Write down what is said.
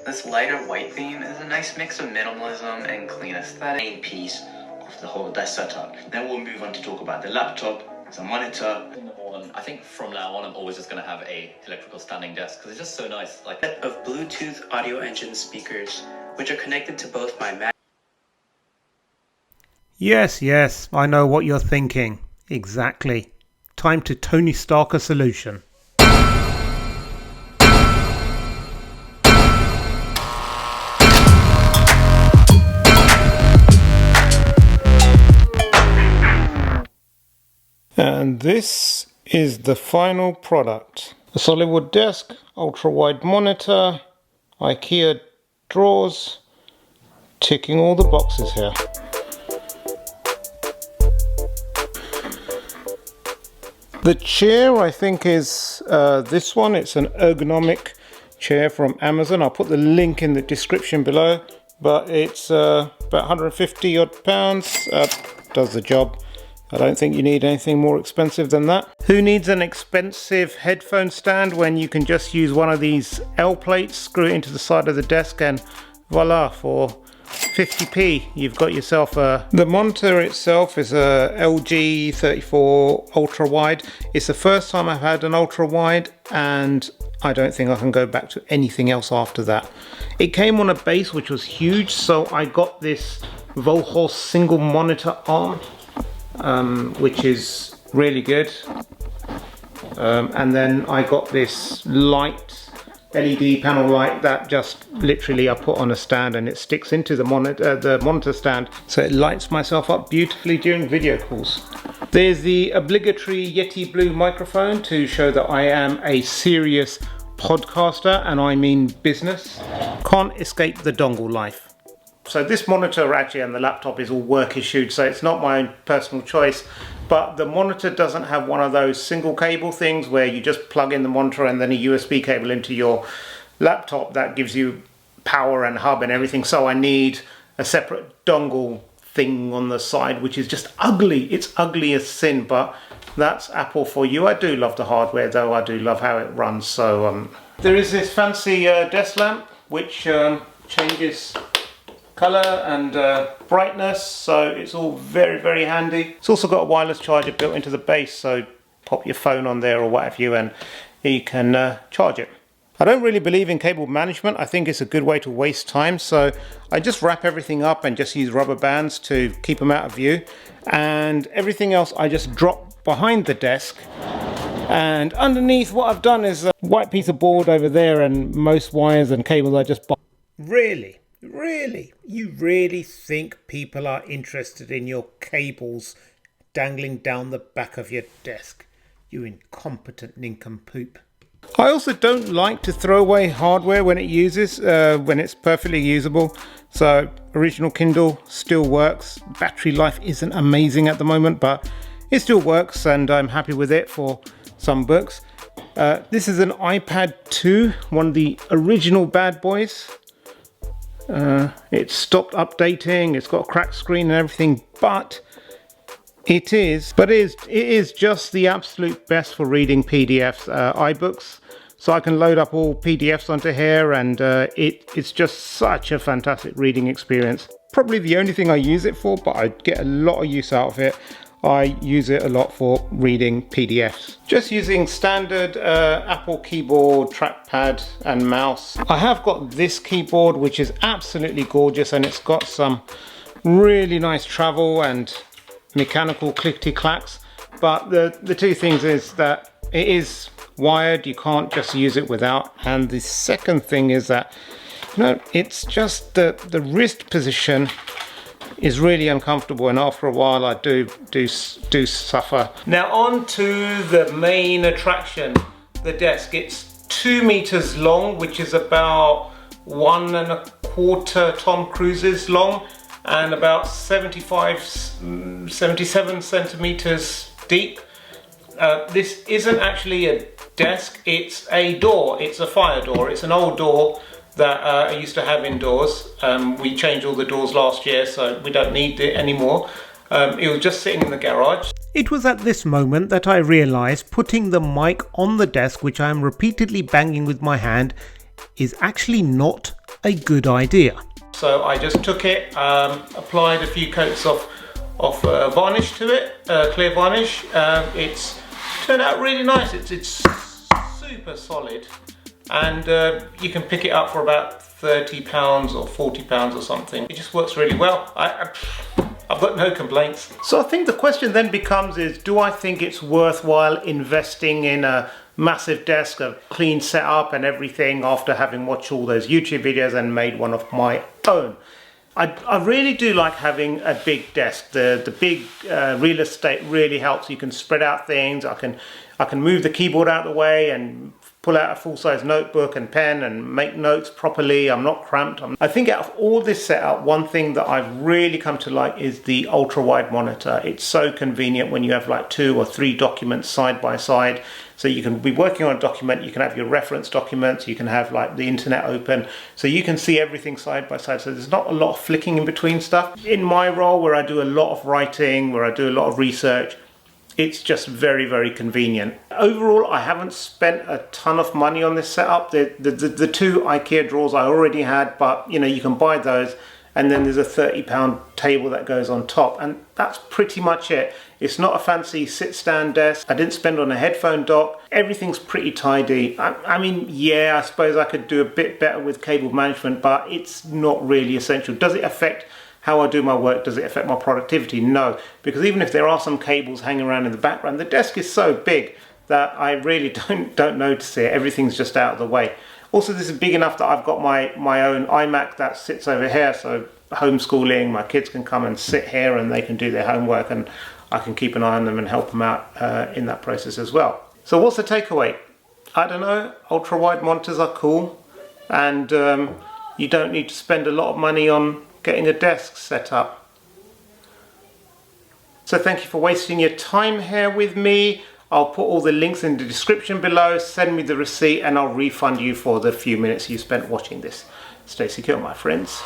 This lighter white theme is a nice mix of minimalism and clean aesthetic. Main piece of the whole desk setup. Then we'll move on to talk about the laptop, the monitor. I think from now on I'm always just going to have a electrical standing desk because it's just so nice. Like of Bluetooth audio engine speakers, which are connected to both my Mac. Yes, I know what you're thinking. Exactly. Time to Tony Stark a solution. And this is the final product. A solid wood desk, ultra wide monitor, IKEA drawers, ticking all the boxes here. The chair I think is this one. It's an ergonomic chair from Amazon. I'll put the link in the description below, but it's about 150 odd pounds. Does the job. I don't think you need anything more expensive than that. Who needs an expensive headphone stand when you can just use one of these L plates, screw it into the side of the desk, and voila, for 50p you've got yourself the monitor itself is a LG 34 ultra wide. It's the first time I've had an ultra wide, and I don't think I can go back to anything else after that. It came on a base which was huge, so I got this Volhos single monitor arm, which is really good, and then I got this light LED panel light that just literally I put on a stand and it sticks into the monitor stand, so it lights myself up beautifully during video calls. There's the obligatory Yeti Blue microphone to show that I am a serious podcaster, and I mean business. Can't escape the dongle life. So this monitor actually and the laptop is all work issued, so it's not my own personal choice, but the monitor doesn't have one of those single cable things where you just plug in the monitor and then a USB cable into your laptop that gives you power and hub and everything. So I need a separate dongle thing on the side, which is just ugly. It's ugly as sin, but that's Apple for you. I do love the hardware though. I do love how it runs. So there is this fancy desk lamp which changes colour and brightness, so it's all very handy. It's also got a wireless charger built into the base, so pop your phone on there or what have you and you can charge it. I don't really believe in cable management. I think it's a good way to waste time, so I just wrap everything up and just use rubber bands to keep them out of view, and everything else I just drop behind the desk. And underneath, what I've done is a white piece of board over there, and most wires and cables I just buy. Really? You really think people are interested in your cables dangling down the back of your desk? You incompetent nincompoop. I also don't like to throw away hardware when when it's perfectly usable. So original Kindle still works. Battery life isn't amazing at the moment, but it still works and I'm happy with it for some books. This is an iPad 2, one of the original bad boys. It's stopped updating, it's got a cracked screen and everything, but it is just the absolute best for reading PDFs, iBooks. So I can load up all PDFs onto here, and it's just such a fantastic reading experience. Probably the only thing I use it for, but I get a lot of use out of it. I use it a lot for reading PDFs. Just using standard Apple keyboard, trackpad and mouse. I have got this keyboard which is absolutely gorgeous, and it's got some really nice travel and mechanical clickety clacks. But the two things is that it is wired, you can't just use it without. And the second thing is that, it's just the wrist position is really uncomfortable, and after a while I do suffer. Now on to the main attraction, the desk. It's 2 meters long, which is about 1.25 Tom Cruises long, and about 77 centimeters deep. This isn't actually a desk, it's a door. It's a fire door. It's an old door that I used to have indoors. We changed all the doors last year, so we don't need it anymore. It was just sitting in the garage. It was at this moment that I realised putting the mic on the desk, which I am repeatedly banging with my hand, is actually not a good idea. So I just took it, applied a few coats of varnish to it, clear varnish. It's turned out really nice. It's super solid, and you can pick it up for about £30 or £40 or something. It just works really well. I've got no complaints. So I think the question then becomes is, do I think it's worthwhile investing in a massive desk, a clean setup and everything after having watched all those YouTube videos and made one of my own? I really do like having a big desk. The big real estate really helps. You can spread out things. I can move the keyboard out of the way and pull out a full-size notebook and pen and make notes properly. I'm not cramped. I think out of all this setup, one thing that I've really come to like is the ultra-wide monitor. It's so convenient when you have like 2 or 3 documents side by side. So you can be working on a document, you can have your reference documents, you can have like the internet open, so you can see everything side by side. So there's not a lot of flicking in between stuff. In my role, where I do a lot of writing, where I do a lot of research, it's just very, very convenient. Overall, I haven't spent a ton of money on this setup. The 2 IKEA drawers I already had, but you know, you can buy those, and then there's a £30 table that goes on top, and that's pretty much it. It's not a fancy sit-stand desk. I didn't spend on a headphone dock. Everything's pretty tidy. I mean, yeah, I suppose I could do a bit better with cable management, but it's not really essential. Does it affect how I do my work? Does it affect my productivity? No, because even if there are some cables hanging around in the background, the desk is so big that I really don't notice it. Everything's just out of the way. Also, this is big enough that I've got my own iMac that sits over here, so homeschooling, my kids can come and sit here and they can do their homework, and I can keep an eye on them and help them out in that process as well. So what's the takeaway? I don't know, ultra-wide monitors are cool, and you don't need to spend a lot of money on getting a desk set up. So thank you for wasting your time here with me. I'll put all the links in the description below. Send me the receipt and I'll refund you for the few minutes you spent watching this. Stay secure, my friends.